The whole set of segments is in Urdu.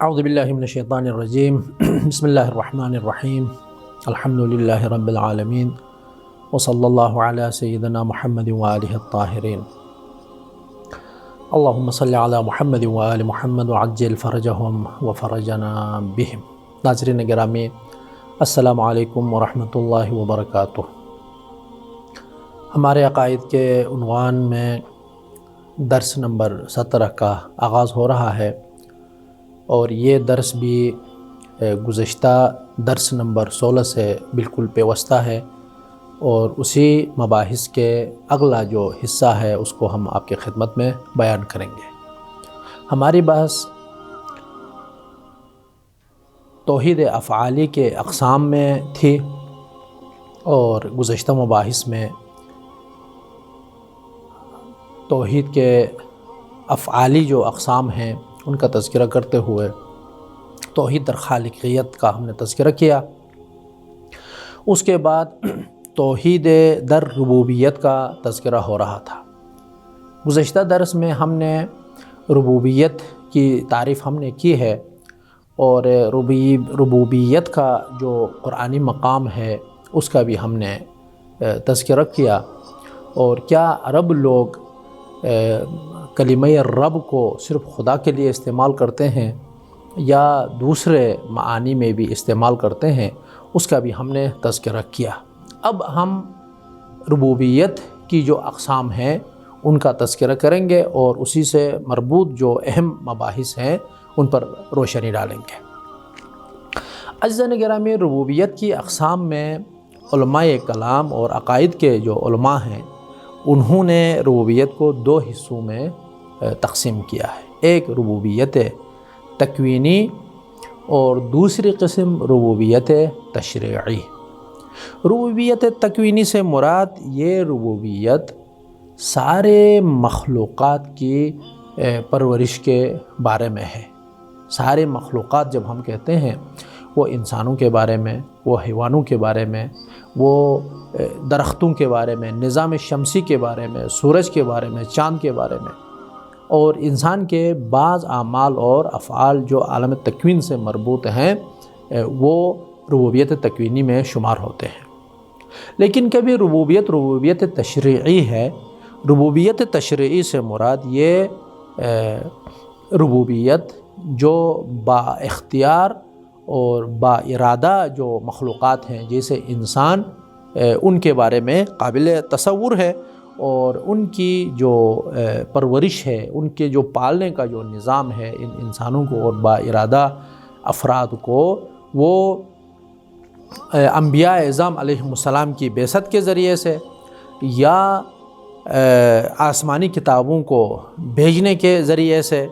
اعوذ باللہ من الشیطان الرجیم بسم اللہ الرحمن الرحیم الحمد للہ رب العالمین وصلی اللہ علی سیدنا محمد وآلہ الطاہرین اللہم صلی علی محمد وآل محمد وعجل فرجہم وفرجنا بہم۔ ناظرین گرامی، السلام علیکم ورحمۃ اللہ وبرکاتہ۔ ہمارے عقائد کے عنوان میں درس نمبر 17 کا آغاز ہو رہا ہے، اور یہ درس بھی گزشتہ درس نمبر 16 سے بالکل پیوستہ ہے، اور اسی مباحث کے اگلا جو حصہ ہے اس کو ہم آپ کی خدمت میں بیان کریں گے۔ ہماری بحث توحید افعالی کے اقسام میں تھی، اور گزشتہ مباحث میں توحید کے افعالی جو اقسام ہیں ان کا تذکرہ کرتے ہوئے توحید در خالقیت کا ہم نے تذکرہ کیا۔ اس کے بعد توحید در ربوبیت کا تذکرہ ہو رہا تھا۔ گزشتہ درس میں ہم نے ربوبیت کی تعریف ہم نے کی ہے، اور ربوبیت کا جو قرآنی مقام ہے اس کا بھی ہم نے تذکرہ کیا، اور کیا عرب لوگ کلمہ رب کو صرف خدا کے لیے استعمال کرتے ہیں یا دوسرے معانی میں بھی استعمال کرتے ہیں، اس کا بھی ہم نے تذکرہ کیا۔ اب ہم ربوبیت کی جو اقسام ہیں ان کا تذکرہ کریں گے، اور اسی سے مربوط جو اہم مباحث ہیں ان پر روشنی ڈالیں گے۔ عزیزان گرامی، ربوبیت کی اقسام میں علماء کلام اور عقائد کے جو علماء ہیں انہوں نے ربوبیت کو دو حصوں میں تقسیم کیا ہے۔ ایک ربوبیت تکوینی اور دوسری قسم ربوبیت تشریعی۔ ربوبیت تکوینی سے مراد یہ ربوبیت سارے مخلوقات کی پرورش کے بارے میں ہے۔ سارے مخلوقات جب ہم کہتے ہیں وہ انسانوں کے بارے میں، وہ حیوانوں کے بارے میں، وہ درختوں کے بارے میں، نظام شمسی کے بارے میں، سورج کے بارے میں، چاند کے بارے میں، اور انسان کے بعض اعمال اور افعال جو عالم تکوین سے مربوط ہیں وہ ربوبیت تکوینی میں شمار ہوتے ہیں۔ لیکن کبھی ربوبیت تشریعی ہے۔ ربوبیت تشریعی سے مراد یہ ربوبیت جو با اختیار اور با ارادہ جو مخلوقات ہیں جیسے انسان، ان کے بارے میں قابل تصور ہے، اور ان کی جو پرورش ہے، ان کے جو پالنے کا جو نظام ہے ان انسانوں کو اور با ارادہ افراد کو، وہ انبیاء اعظام علیہم السلام کی بعثت کے ذریعے سے یا آسمانی کتابوں کو بھیجنے کے ذریعے سے،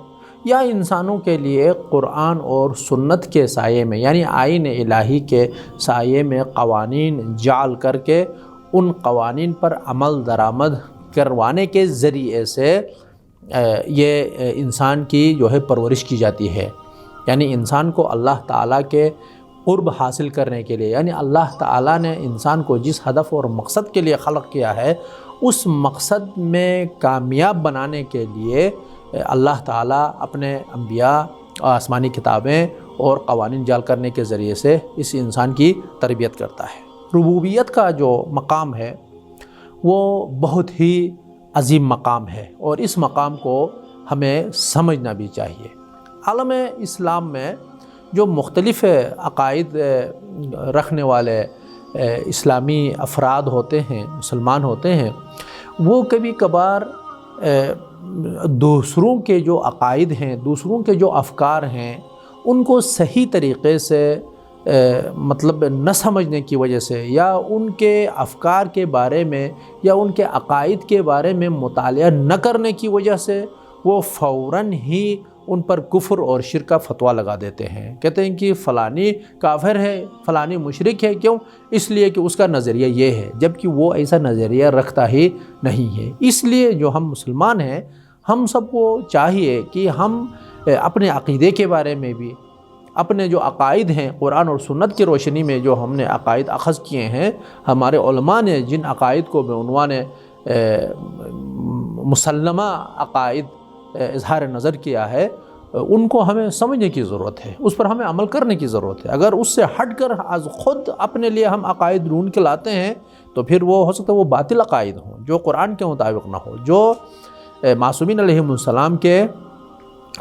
یا انسانوں کے لیے قرآن اور سنت کے سائے میں یعنی آئین الہی کے سائے میں قوانین جعل کر کے ان قوانین پر عمل درآمد کروانے کے ذریعے سے یہ انسان کی جو ہے پرورش کی جاتی ہے۔ یعنی انسان کو اللہ تعالیٰ کے قرب حاصل کرنے کے لیے، یعنی اللہ تعالیٰ نے انسان کو جس ہدف اور مقصد کے لیے خلق کیا ہے اس مقصد میں کامیاب بنانے کے لیے اللہ تعالیٰ اپنے انبیاء، آسمانی کتابیں اور قوانین جعل کرنے کے ذریعے سے اس انسان کی تربیت کرتا ہے۔ ربوبیت کا جو مقام ہے وہ بہت ہی عظیم مقام ہے، اور اس مقام کو ہمیں سمجھنا بھی چاہیے۔ عالم اسلام میں جو مختلف عقائد رکھنے والے اسلامی افراد ہوتے ہیں، مسلمان ہوتے ہیں، وہ کبھی کبھار دوسروں کے جو عقائد ہیں، دوسروں کے جو افکار ہیں ان کو صحیح طریقے سے مطلب نہ سمجھنے کی وجہ سے، یا ان کے افکار کے بارے میں یا ان کے عقائد کے بارے میں مطالعہ نہ کرنے کی وجہ سے وہ فوراً ہی ان پر کفر اور شرک کا فتویٰ لگا دیتے ہیں۔ کہتے ہیں کہ فلانی کافر ہے، فلانی مشرک ہے، کیوں؟ اس لیے کہ اس کا نظریہ یہ ہے، جبکہ وہ ایسا نظریہ رکھتا ہی نہیں ہے۔ اس لیے جو ہم مسلمان ہیں ہم سب کو چاہیے کہ ہم اپنے عقیدے کے بارے میں بھی، اپنے جو عقائد ہیں قرآن اور سنت کی روشنی میں جو ہم نے عقائد اخذ کیے ہیں، ہمارے علماء نے جن عقائد کو بعنوان مسلمہ عقائد اظہار نظر کیا ہے، ان کو ہمیں سمجھنے کی ضرورت ہے، اس پر ہمیں عمل کرنے کی ضرورت ہے۔ اگر اس سے ہٹ کر از خود اپنے لیے ہم عقائد ڈھونڈ کے لاتے ہیں تو پھر وہ ہو سکتا ہے وہ باطل عقائد ہوں، جو قرآن کے مطابق نہ ہو، جو معصومین علیہ السلام کے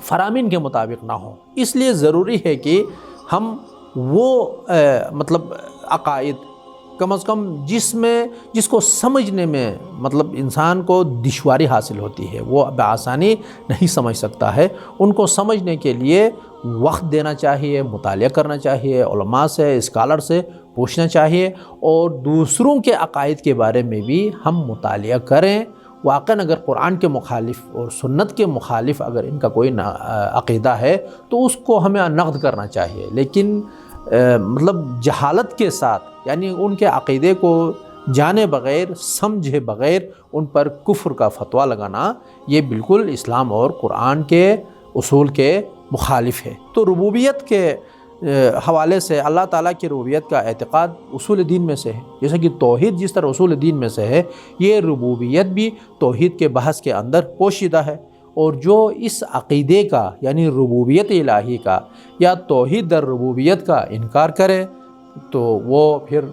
فرامین کے مطابق نہ ہو۔ اس لیے ضروری ہے کہ ہم وہ مطلب عقائد کم از کم جس کو سمجھنے میں مطلب انسان کو دشواری حاصل ہوتی ہے، وہ بآسانی نہیں سمجھ سکتا ہے، ان کو سمجھنے کے لیے وقت دینا چاہیے، مطالعہ کرنا چاہیے، علماء سے، اسکالر سے پوچھنا چاہیے، اور دوسروں کے عقائد کے بارے میں بھی ہم مطالعہ کریں۔ واقعاً اگر قرآن کے مخالف اور سنت کے مخالف اگر ان کا کوئی عقیدہ ہے تو اس کو ہمیں نقد کرنا چاہیے، لیکن مطلب جہالت کے ساتھ، یعنی ان کے عقیدے کو جانے بغیر، سمجھے بغیر ان پر کفر کا فتویٰ لگانا، یہ بالکل اسلام اور قرآن کے اصول کے مخالف ہے۔ تو ربوبیت کے حوالے سے اللہ تعالیٰ کی ربوبیت کا اعتقاد اصول دین میں سے ہے، جیسا کہ توحید جس طرح اصول دین میں سے ہے، یہ ربوبیت بھی توحید کے بحث کے اندر پوشیدہ ہے۔ اور جو اس عقیدے کا یعنی ربوبیت الہی کا یا توحید در ربوبیت کا انکار کرے تو وہ پھر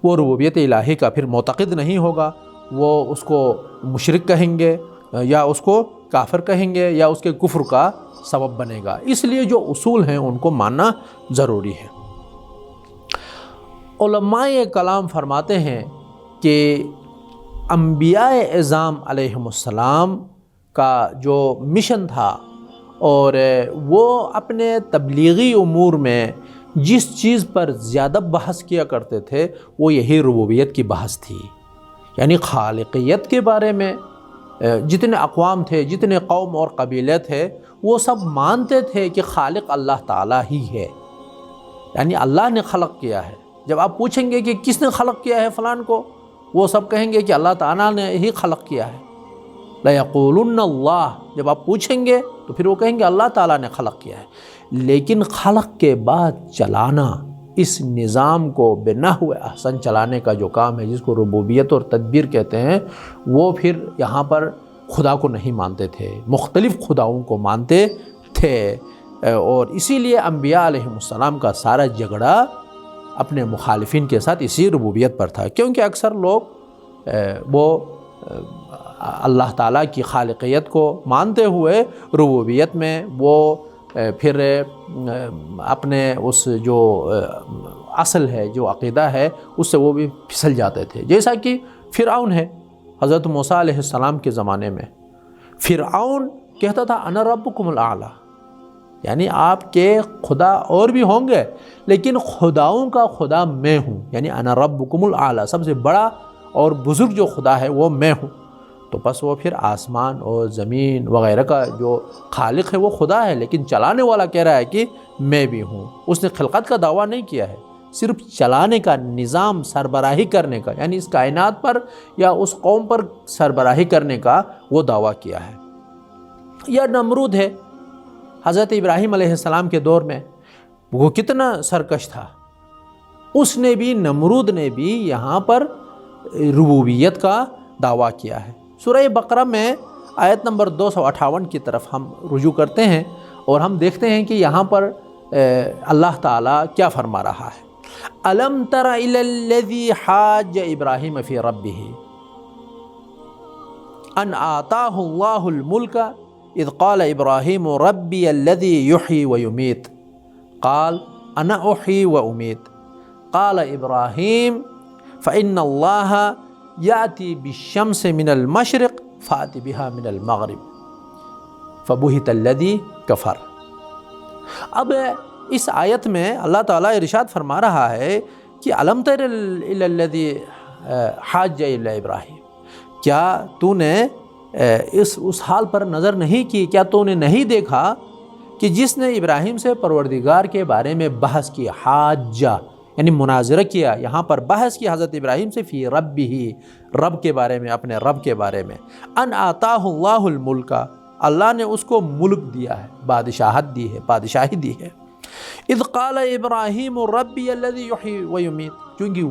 وہ ربوبیت الہی کا پھر معتقد نہیں ہوگا، وہ اس کو مشرک کہیں گے یا اس کو کافر کہیں گے یا اس کے کفر کا سبب بنے گا۔ اس لیے جو اصول ہیں ان کو ماننا ضروری ہے۔ علماء کلام فرماتے ہیں کہ انبیاء اعظام علیہم السلام کا جو مشن تھا اور وہ اپنے تبلیغی امور میں جس چیز پر زیادہ بحث کیا کرتے تھے وہ یہی ربوبیت کی بحث تھی، یعنی خالقیت کے بارے میں جتنے اقوام تھے، جتنے قوم اور قبیلے تھے، وہ سب مانتے تھے کہ خالق اللہ تعالیٰ ہی ہے، یعنی اللہ نے خلق کیا ہے۔ جب آپ پوچھیں گے کہ کس نے خلق کیا ہے فلان کو، وہ سب کہیں گے کہ اللہ تعالیٰ نے ہی خلق کیا ہے۔ لَيَقُولُنَّ اللَّهُ، جب آپ پوچھیں گے تو پھر وہ کہیں گے اللہ تعالیٰ نے خلق کیا ہے۔ لیکن خلق کے بعد چلانا، اس نظام کو بنحو احسن چلانے کا جو کام ہے، جس کو ربوبیت اور تدبیر کہتے ہیں، وہ پھر یہاں پر خدا کو نہیں مانتے تھے، مختلف خداؤں کو مانتے تھے۔ اور اسی لیے انبیاء علیہ السلام کا سارا جھگڑا اپنے مخالفین کے ساتھ اسی ربوبیت پر تھا، کیونکہ اکثر لوگ وہ اللہ تعالیٰ کی خالقیت کو مانتے ہوئے ربوبیت میں وہ پھر اپنے اس جو اصل ہے، جو عقیدہ ہے، اس سے وہ بھی پھسل جاتے تھے۔ جیسا کہ فرعون ہے، حضرت موسیٰ علیہ السلام کے زمانے میں فرعون کہتا تھا انا ربکم الاعلی، یعنی آپ کے خدا اور بھی ہوں گے لیکن خداؤں کا خدا میں ہوں، یعنی انا ربکم الاعلی، سب سے بڑا اور بزرگ جو خدا ہے وہ میں ہوں۔ تو بس وہ پھر آسمان اور زمین وغیرہ کا جو خالق ہے وہ خدا ہے، لیکن چلانے والا کہہ رہا ہے کہ میں بھی ہوں۔ اس نے خلقت کا دعویٰ نہیں کیا ہے، صرف چلانے کا، نظام سربراہی کرنے کا، یعنی اس کائنات پر یا اس قوم پر سربراہی کرنے کا وہ دعویٰ کیا ہے۔ یا نمرود ہے، حضرت ابراہیم علیہ السلام کے دور میں وہ کتنا سرکش تھا، اس نے بھی، نمرود نے بھی یہاں پر ربوبیت کا دعویٰ کیا ہے۔ سورہ بقرہ میں آیت نمبر 258 کی طرف ہم رجوع کرتے ہیں اور ہم دیکھتے ہیں کہ یہاں پر اللہ تعالیٰ کیا فرما رہا ہے۔ أَلَمْ تَرَ إِلَى الَّذِي حَاجَّ إِبْرَاهِيمَ فِي رَبِّهِ أَنْ آتَاهُ اللَّهُ الْمُلْكَ إِذْ قَالَ إِبْرَاهِيمُ رَبِّيَ الَّذِي يُحْيِي وَيُمِيتُ قَالَ أَنَا أُحْيِي وَأُمِيتُ قَالَ إِبْرَاهِيمُ فَإِنَّ اللَّهَ يَأْتِي بِالشَّمْسِ مِنَ الْمَشْرِقِ فَأْتِ بِهَا مِنَ الْمَغْرِبِ فَبُهِتَ الَّذِي كَفَرَ۔ اب اس آیت میں اللہ تعالیٰ ارشاد فرما رہا ہے کہ أَلَمْ تَرَ إِلَى الَّذِي حَاجَّ إِلَى إِبْرَاهِيمَ، کیا تو نے اس حال پر نظر نہیں کی، کیا تو نے نہیں دیکھا کہ جس نے ابراہیم سے پروردگار کے بارے میں بحث کی، حاجہ یعنی مناظرہ کیا، یہاں پر بحث کی حضرت ابراہیم سے، فی ربہ، رب کے بارے میں، اپنے رب کے بارے میں، ان آتاہ اللہ الملک، اللہ نے اس کو ملک دیا ہے، بادشاہت دی ہے، بادشاہی دی ہے۔ اذ قال ابراہیم ربی الذی یحیی ویمیت، کیونکہ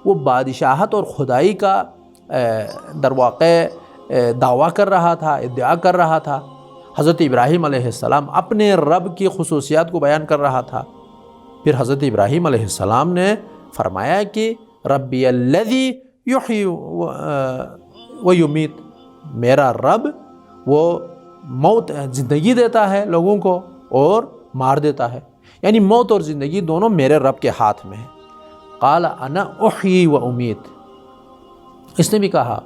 وہ بادشاہت اور خدائی کا در واقع دعویٰ کر رہا تھا، ادعا کر رہا تھا، حضرت ابراہیم علیہ السلام اپنے رب کی خصوصیات کو بیان کر رہا تھا۔ پھر حضرت ابراہیم علیہ السلام نے فرمایا کہ ربی الذی یحیی و یمیت، میرا رب وہ موت زندگی دیتا ہے لوگوں کو اور مار دیتا ہے، یعنی موت اور زندگی دونوں میرے رب کے ہاتھ میں ہیں۔ قال انا احیی و امیت، اس نے بھی کہا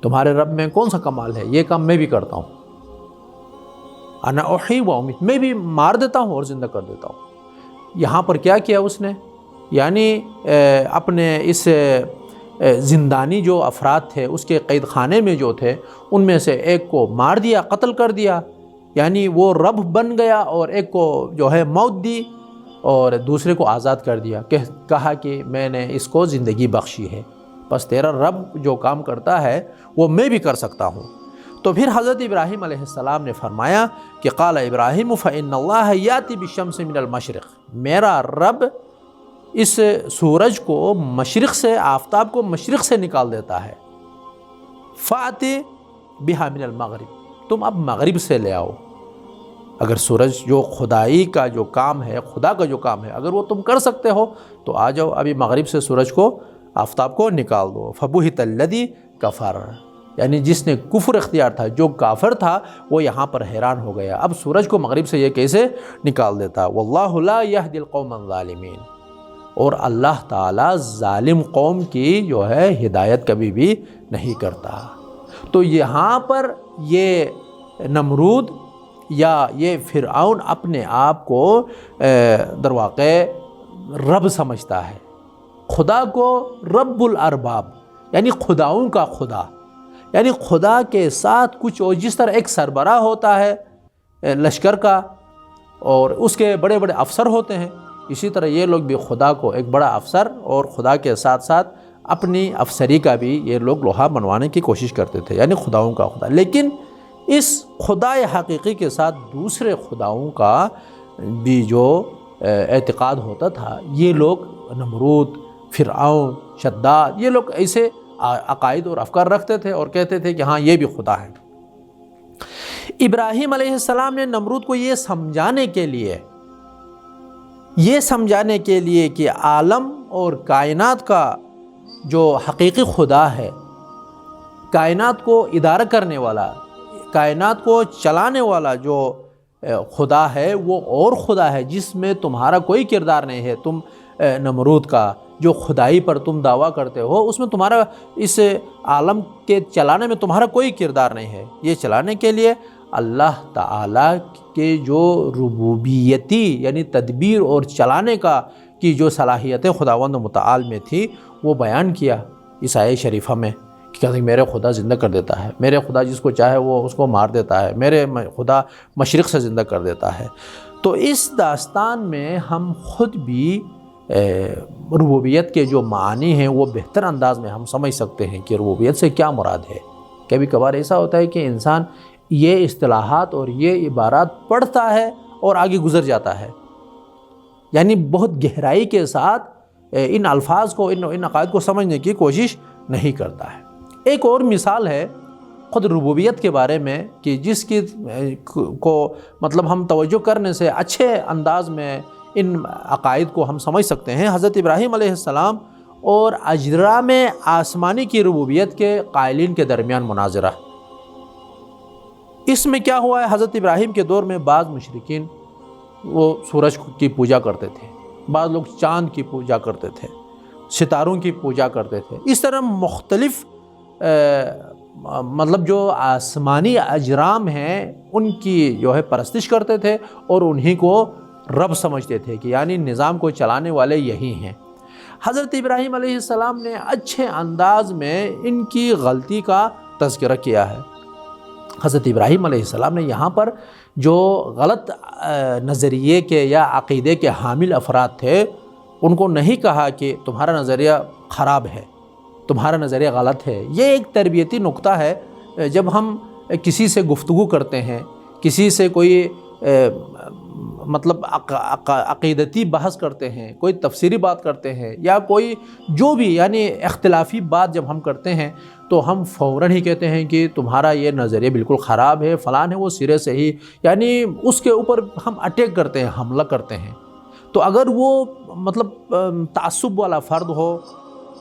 تمہارے رب میں کون سا کمال ہے، یہ کام میں بھی کرتا ہوں۔ انا احیی و امیت، میں بھی مار دیتا ہوں اور زندہ کر دیتا ہوں۔ یہاں پر کیا کیا اس نے، یعنی اپنے اس زندانی جو افراد تھے اس کے قید خانے میں جو تھے ان میں سے ایک کو مار دیا، قتل کر دیا، یعنی وہ رب بن گیا، اور ایک کو جو ہے موت دی اور دوسرے کو آزاد کر دیا، کہا کہ میں نے اس کو زندگی بخشی ہے، بس تیرا رب جو کام کرتا ہے وہ میں بھی کر سکتا ہوں۔ تو پھر حضرت ابراہیم علیہ السلام نے فرمایا کہ قال ابراہیم فإن اللہ یاتی بالشمس من المشرق، میرا رب اس سورج کو مشرق سے، آفتاب کو مشرق سے نکال دیتا ہے، فأتی بہا من المغرب، تم اب مغرب سے لے آؤ۔ اگر سورج جو خدائی کا جو کام ہے، خدا کا جو کام ہے، اگر وہ تم کر سکتے ہو تو آ جاؤ، ابھی مغرب سے سورج کو، آفتاب کو نکال دو۔ فبہت الذی کفر، یعنی جس نے کفر اختیار تھا، جو کافر تھا، وہ یہاں پر حیران ہو گیا، اب سورج کو مغرب سے یہ کیسے نکال دیتا۔ واللہ لا یہدی القوم الظالمین، اور اللہ تعالیٰ ظالم قوم کی جو ہے ہدایت کبھی بھی نہیں کرتا۔ تو یہاں پر یہ نمرود یا یہ فرعون اپنے آپ کو در واقع رب سمجھتا ہے، خدا کو رب الارباب، یعنی خداؤں کا خدا، یعنی خدا کے ساتھ کچھ، اور جس طرح ایک سربراہ ہوتا ہے لشکر کا اور اس کے بڑے بڑے افسر ہوتے ہیں، اسی طرح یہ لوگ بھی خدا کو ایک بڑا افسر اور خدا کے ساتھ ساتھ اپنی افسری کا بھی یہ لوگ لوہا بنوانے کی کوشش کرتے تھے، یعنی خداؤں کا خدا۔ لیکن اس خدا حقیقی کے ساتھ دوسرے خداؤں کا بھی جو اعتقاد ہوتا تھا، یہ لوگ نمرود، فرعون، شداد، یہ لوگ ایسے عقائد اور افکار رکھتے تھے اور کہتے تھے کہ ہاں یہ بھی خدا ہے۔ ابراہیم علیہ السلام نے نمرود کو یہ سمجھانے کے لیے کہ عالم اور کائنات کا جو حقیقی خدا ہے، کائنات کو ادارہ کرنے والا، کائنات کو چلانے والا جو خدا ہے وہ اور خدا ہے جس میں تمہارا کوئی کردار نہیں ہے۔ تم نمرود کا جو خدائی پر تم دعویٰ کرتے ہو، اس میں تمہارا، اس عالم کے چلانے میں تمہارا کوئی کردار نہیں ہے۔ یہ چلانے کے لیے اللہ تعالیٰ کے جو ربوبیتی یعنی تدبیر اور چلانے کی جو صلاحیتیں خداوند متعال میں تھی وہ بیان کیا اس آیہ شریفہ میں، کہ کہتے ہیں میرے خدا زندہ کر دیتا ہے، میرے خدا جس کو چاہے وہ اس کو مار دیتا ہے، میرے خدا مشرق سے زندہ کر دیتا ہے۔ تو اس داستان میں ہم خود بھی ربوبیت کے جو معانی ہیں وہ بہتر انداز میں ہم سمجھ سکتے ہیں کہ ربوبیت سے کیا مراد ہے۔ کبھی کبھار ایسا ہوتا ہے کہ انسان یہ اصطلاحات اور یہ عبارات پڑھتا ہے اور آگے گزر جاتا ہے، یعنی بہت گہرائی کے ساتھ ان الفاظ کو، ان عقائد کو سمجھنے کی کوشش نہیں کرتا ہے۔ ایک اور مثال ہے خود ربوبیت کے بارے میں کہ جس کی کو مطلب ہم توجہ کرنے سے اچھے انداز میں ان عقائد کو ہم سمجھ سکتے ہیں۔ حضرت ابراہیم علیہ السلام اور اجرام آسمانی کی ربوبیت کے قائلین کے درمیان مناظرہ۔ اس میں کیا ہوا ہے، حضرت ابراہیم کے دور میں بعض مشرکین وہ سورج کی پوجا کرتے تھے، بعض لوگ چاند کی پوجا کرتے تھے، ستاروں کی پوجا کرتے تھے، اس طرح مختلف مطلب جو آسمانی اجرام ہیں ان کی جو ہے پرستش کرتے تھے اور انہی کو رب سمجھتے تھے کہ یعنی نظام کو چلانے والے یہی ہیں۔ حضرت ابراہیم علیہ السلام نے اچھے انداز میں ان کی غلطی کا تذکرہ کیا ہے۔ حضرت ابراہیم علیہ السلام نے یہاں پر جو غلط نظریے کے یا عقیدے کے حامل افراد تھے ان کو نہیں کہا کہ تمہارا نظریہ خراب ہے، تمہارا نظریہ غلط ہے۔ یہ ایک تربیتی نقطہ ہے، جب ہم کسی سے گفتگو کرتے ہیں، کسی سے کوئی مطلب عقیدتی بحث کرتے ہیں، کوئی تفسیری بات کرتے ہیں، یا کوئی جو بھی یعنی اختلافی بات جب ہم کرتے ہیں تو ہم فوراً ہی کہتے ہیں کہ تمہارا یہ نظریہ بالکل خراب ہے، فلان ہے، وہ سرے سے ہی، یعنی اس کے اوپر ہم اٹیک کرتے ہیں، حملہ کرتے ہیں۔ تو اگر وہ مطلب تعصب والا فرد ہو،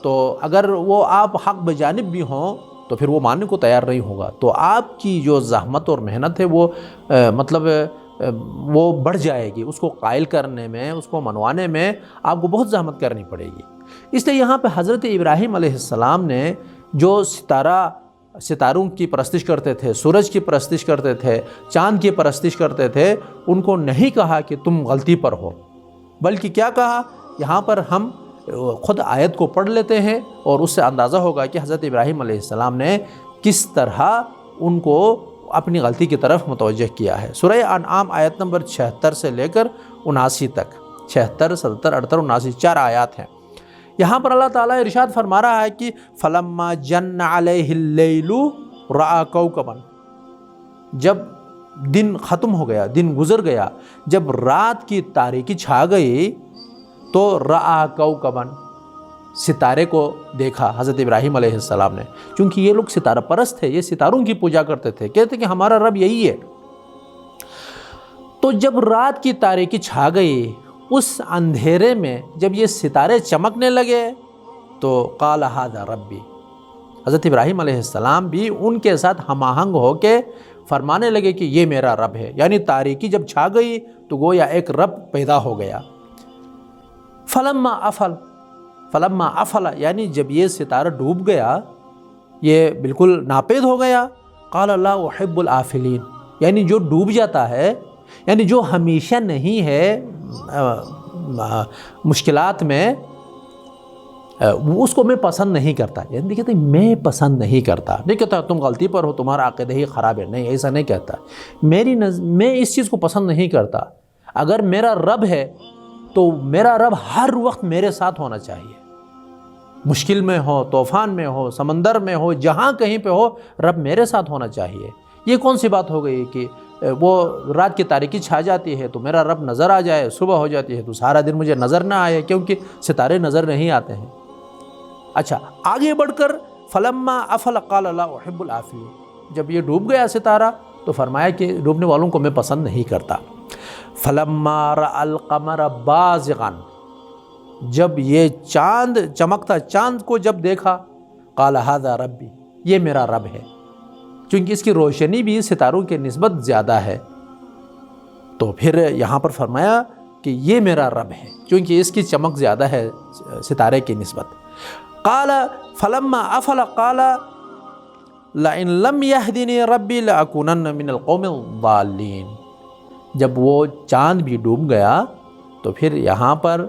تو اگر وہ آپ حق بجانب بھی ہوں تو پھر وہ ماننے کو تیار نہیں ہوگا، تو آپ کی جو زحمت اور محنت ہے وہ مطلب وہ بڑھ جائے گی، اس کو قائل کرنے میں، اس کو منوانے میں آپ کو بہت زحمت کرنی پڑے گی۔ اس لیے یہاں پہ حضرت ابراہیم علیہ السلام نے جو ستاروں کی پرستش کرتے تھے، سورج کی پرستش کرتے تھے، چاند کی پرستش کرتے تھے، ان کو نہیں کہا کہ تم غلطی پر ہو، بلکہ کیا کہا؟ یہاں پر ہم خود آیت کو پڑھ لیتے ہیں اور اس سے اندازہ ہوگا کہ حضرت ابراہیم علیہ السلام نے کس طرح ان کو اپنی غلطی کی طرف متوجہ کیا ہے۔ سورہ انعام آیت نمبر 76 سے لے کر 79 تک، 76، 77، 78، 79 4 آیات ہیں۔ یہاں پر اللہ تعالیٰ ارشاد فرما رہا ہے کہ فَلَمَّا جَنَّ عَلَيْهِ اللَّيْلُ رَأَى كَوْكَبًا، جب دن ختم ہو گیا، دن گزر گیا، جب رات کی تاریکی چھا گئی تو رَأَى كَوْكَبًا، ستارے کو دیکھا حضرت ابراہیم علیہ السلام نے، چونکہ یہ لوگ ستارہ پرست تھے، یہ ستاروں کی پوجا کرتے تھے، کہتے کہ ہمارا رب یہی ہے۔ تو جب رات کی تاریکی چھا گئی، اس اندھیرے میں جب یہ ستارے چمکنے لگے تو قال ھذا ربی، حضرت ابراہیم علیہ السلام بھی ان کے ساتھ ہم آہنگ ہو کے فرمانے لگے کہ یہ میرا رب ہے، یعنی تاریکی جب چھا گئی تو گویا ایک رب پیدا ہو گیا۔ فلما افل یعنی جب یہ ستارہ ڈوب گیا، یہ بالکل ناپید ہو گیا، قال لا احب الآفلین، یعنی جو ڈوب جاتا ہے، یعنی جو ہمیشہ نہیں ہے مشکلات میں، اس کو میں پسند نہیں کرتا، یعنی کہتے ہیں میں پسند نہیں کرتا، نہیں کہتا تم غلطی پر ہو، تمہارا عقیدہ ہی خراب ہے، نہیں، ایسا نہیں کہتا، میں اس چیز کو پسند نہیں کرتا۔ اگر میرا رب ہے تو میرا رب ہر وقت میرے ساتھ ہونا چاہیے، مشکل میں ہو، طوفان میں ہو، سمندر میں ہو، جہاں کہیں پہ ہو، رب میرے ساتھ ہونا چاہیے۔ یہ کون سی بات ہو گئی کہ وہ رات کی تاریکی چھا جاتی ہے تو میرا رب نظر آ جائے، صبح ہو جاتی ہے تو سارا دن مجھے نظر نہ آئے، کیونکہ ستارے نظر نہیں آتے ہیں۔ اچھا، آگے بڑھ کر فلما افل قال لا احب الآفلین، جب یہ ڈوب گیا ستارہ تو فرمایا کہ ڈوبنے والوں کو میں پسند نہیں کرتا۔ فلما رأى القمر بازغا، جب یہ چاند چمکتا چاند کو جب دیکھا، قال ھذا ربی، یہ میرا رب ہے، چونکہ اس کی روشنی بھی ستاروں کے نسبت زیادہ ہے، تو پھر یہاں پر فرمایا کہ یہ میرا رب ہے، چونکہ اس کی چمک زیادہ ہے ستارے کی نسبت۔ قال فلما افل قال لئن لم يهدني ربي لأكونن من القوم الضالين، جب وہ چاند بھی ڈوب گیا تو پھر یہاں پر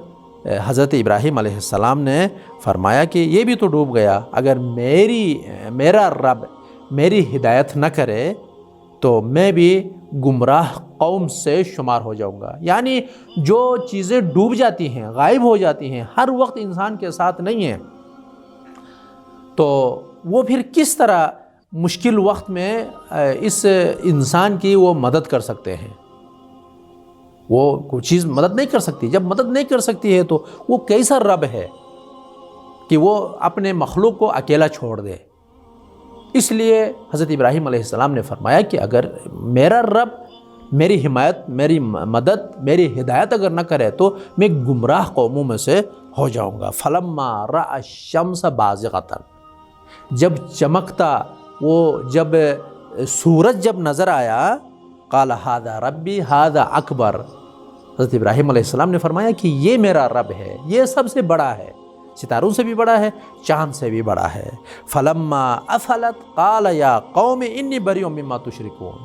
حضرت ابراہیم علیہ السلام نے فرمایا کہ یہ بھی تو ڈوب گیا، اگر میرا رب میری ہدایت نہ کرے تو میں بھی گمراہ قوم سے شمار ہو جاؤں گا۔ یعنی جو چیزیں ڈوب جاتی ہیں، غائب ہو جاتی ہیں، ہر وقت انسان کے ساتھ نہیں ہیں، تو وہ پھر کس طرح مشکل وقت میں اس انسان کی وہ مدد کر سکتے ہیں؟ وہ کوئی چیز مدد نہیں کر سکتی، جب مدد نہیں کر سکتی ہے تو وہ کیسا رب ہے کہ وہ اپنے مخلوق کو اکیلا چھوڑ دے؟ اس لیے حضرت ابراہیم علیہ السلام نے فرمایا کہ اگر میرا رب میری حمایت، میری مدد، میری ہدایت اگر نہ کرے تو میں گمراہ قوموں میں سے ہو جاؤں گا۔ فلما رأى الشمس بازغۃ، جب چمکتا وہ جب سورج جب نظر آیا، قال ھذا ربی ھذا اکبر، حضرت ابراہیم علیہ السلام نے فرمایا کہ یہ میرا رب ہے، یہ سب سے بڑا ہے، ستاروں سے بھی بڑا ہے، چاند سے بھی بڑا ہے۔ فلما افلت قال یا قوم انی بریء مما تشرکون،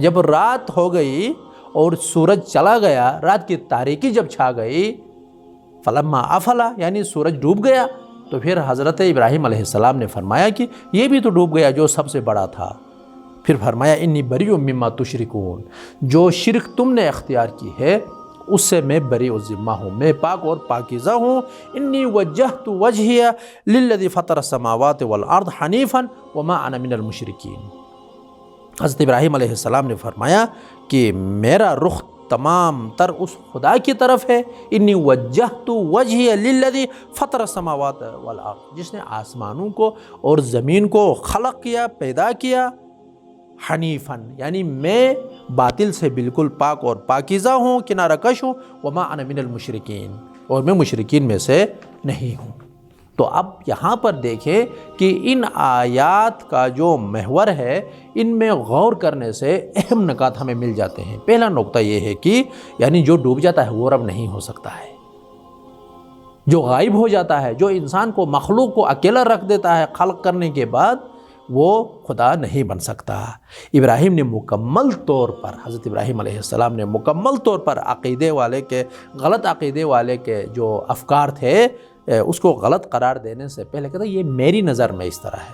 جب رات ہو گئی اور سورج چلا گیا، رات کی تاریکی جب چھا گئی، فلما افلا یعنی سورج ڈوب گیا، تو پھر حضرت ابراہیم علیہ السلام نے فرمایا کہ یہ بھی تو ڈوب گیا جو سب سے بڑا تھا۔ پھر فرمایا انی بریء مما تشرکون، جو شرک تم نے اختیار کی ہے اس سے میں بری الذمہ ہوں، میں پاک اور پاکیزہ ہوں۔ انی وجہت وجہی للذی فطر السماوات والارض حنیفا وما انا من المشرکین، حضرت ابراہیم علیہ السلام نے فرمایا کہ میرا رخ تمام تر اس خدا کی طرف ہے، انی وجہت وجہی للذی فطر السماوات والارض، جس نے آسمانوں کو اور زمین کو خلق کیا، پیدا کیا، حنیفاً یعنی میں باطل سے بالکل پاک اور پاکیزہ ہوں، کنارہ کش ہوں، وما انا من المشرکین، اور میں مشرکین میں سے نہیں ہوں۔ تو اب یہاں پر دیکھیں کہ ان آیات کا جو محور ہے، ان میں غور کرنے سے اہم نکات ہمیں مل جاتے ہیں۔ پہلا نقطہ یہ ہے کہ یعنی جو ڈوب جاتا ہے وہ رب نہیں ہو سکتا ہے، جو غائب ہو جاتا ہے، جو انسان کو مخلوق کو اکیلا رکھ دیتا ہے خلق کرنے کے بعد، وہ خدا نہیں بن سکتا۔ ابراہیم نے مکمل طور پر، حضرت ابراہیم علیہ السلام نے مکمل طور پر عقیدے والے کے، غلط عقیدے والے کے جو افکار تھے اس کو غلط قرار دینے سے پہلے کہتا یہ میری نظر میں اس طرح ہے۔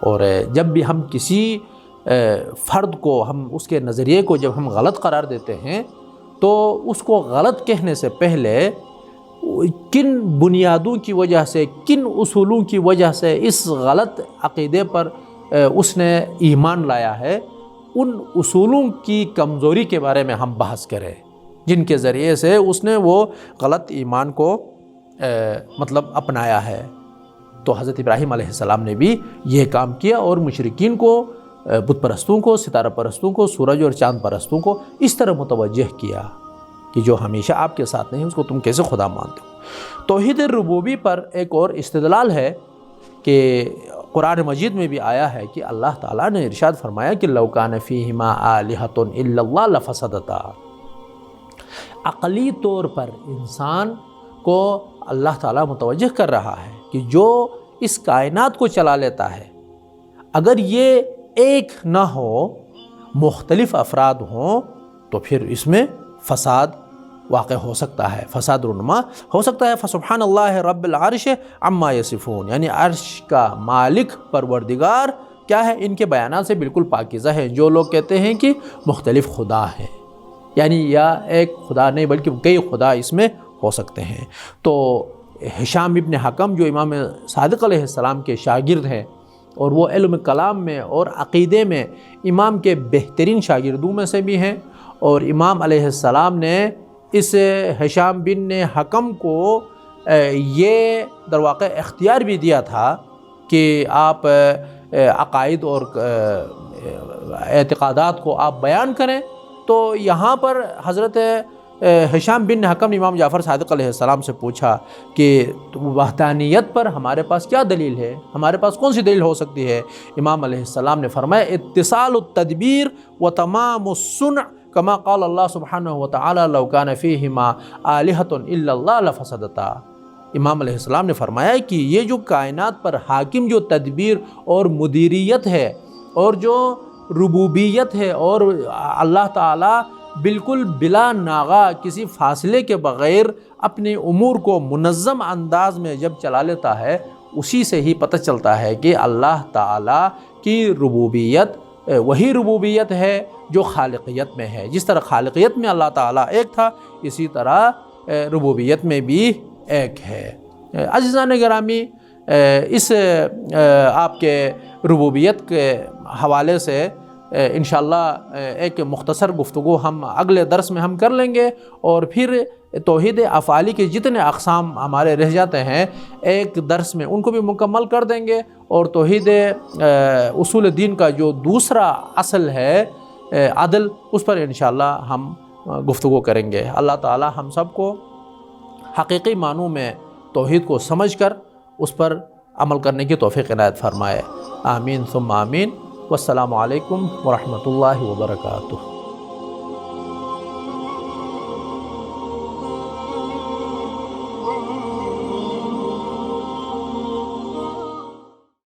اور جب بھی ہم کسی فرد کو، ہم اس کے نظریے کو جب ہم غلط قرار دیتے ہیں تو اس کو غلط کہنے سے پہلے کن بنیادوں کی وجہ سے، کن اصولوں کی وجہ سے اس غلط عقیدے پر اس نے ایمان لایا ہے، ان اصولوں کی کمزوری کے بارے میں ہم بحث کریں جن کے ذریعے سے اس نے وہ غلط ایمان کو مطلب اپنایا ہے۔ تو حضرت ابراہیم علیہ السلام نے بھی یہ کام کیا، اور مشرکین کو، بت پرستوں کو، ستارہ پرستوں کو، سورج اور چاند پرستوں کو اس طرح متوجہ کیا کہ جو ہمیشہ آپ کے ساتھ نہیں اس کو تم کیسے خدا مانتے ہو۔ توحید ربوبی پر ایک اور استدلال ہے کہ قرآن مجید میں بھی آیا ہے کہ اللہ تعالیٰ نے ارشاد فرمایا کہ لو کان فیہما آلہۃ الا اللہ لفسدتا۔ عقلی طور پر انسان کو اللہ تعالیٰ متوجہ کر رہا ہے کہ جو اس کائنات کو چلا لیتا ہے، اگر یہ ایک نہ ہو، مختلف افراد ہوں، تو پھر اس میں فساد واقع ہو سکتا ہے، فساد رونما ہو سکتا ہے۔ فسبحان اللہ رب العرش عما یصفون، یعنی عرش کا مالک پروردگار کیا ہے، ان کے بیانات سے بالکل پاکیزہ ہے۔ جو لوگ کہتے ہیں کہ مختلف خدا ہیں، یعنی یا ایک خدا نہیں بلکہ کئی خدا اس میں ہو سکتے ہیں۔ تو ہشام ابن حکم جو امام صادق علیہ السلام کے شاگرد ہیں، اور وہ علم کلام میں اور عقیدے میں امام کے بہترین شاگردوں میں سے بھی ہیں، اور امام علیہ السلام نے اس ہشام بن حکم کو یہ در واقع اختیار بھی دیا تھا کہ آپ عقائد اور اعتقادات کو آپ بیان کریں۔ تو یہاں پر حضرت ہشام بن حکم نے امام جعفر صادق علیہ السلام سے پوچھا کہ وحدانیت پر ہمارے پاس کیا دلیل ہے، ہمارے پاس کون سی دلیل ہو سکتی ہے؟ امام علیہ السلام نے فرمایا اتصال التدبیر و تمام الصنع کما قال اللہ سبحانہ وتعالی لو کان فیہما آلہۃ الا اللہ لفسدتا۔ امام علیہ السلام نے فرمایا کہ یہ جو کائنات پر حاکم جو تدبیر اور مدیریت ہے، اور جو ربوبیت ہے، اور اللہ تعالیٰ بالکل بلا ناغہ کسی فاصلے کے بغیر اپنے امور کو منظم انداز میں جب چلا لیتا ہے، اسی سے ہی پتہ چلتا ہے کہ اللہ تعالیٰ کی ربوبیت وہی ربوبیت ہے جو خالقیت میں ہے۔ جس طرح خالقیت میں اللہ تعالیٰ ایک تھا، اسی طرح ربوبیت میں بھی ایک ہے۔ عزیزان گرامی، اس آپ کے ربوبیت کے حوالے سے انشاءاللہ ایک مختصر گفتگو ہم اگلے درس میں ہم کر لیں گے، اور پھر توحید افعالی کے جتنے اقسام ہمارے رہ جاتے ہیں ایک درس میں ان کو بھی مکمل کر دیں گے، اور توحید اصول دین کا جو دوسرا اصل ہے عدل، اس پر انشاءاللہ ہم گفتگو کریں گے۔ اللہ تعالی ہم سب کو حقیقی معنوں میں توحید کو سمجھ کر اس پر عمل کرنے کی توفیق عنایت فرمائے۔ آمین ثم آمین۔ والسلام علیکم ورحمۃ اللہ وبرکاتہ۔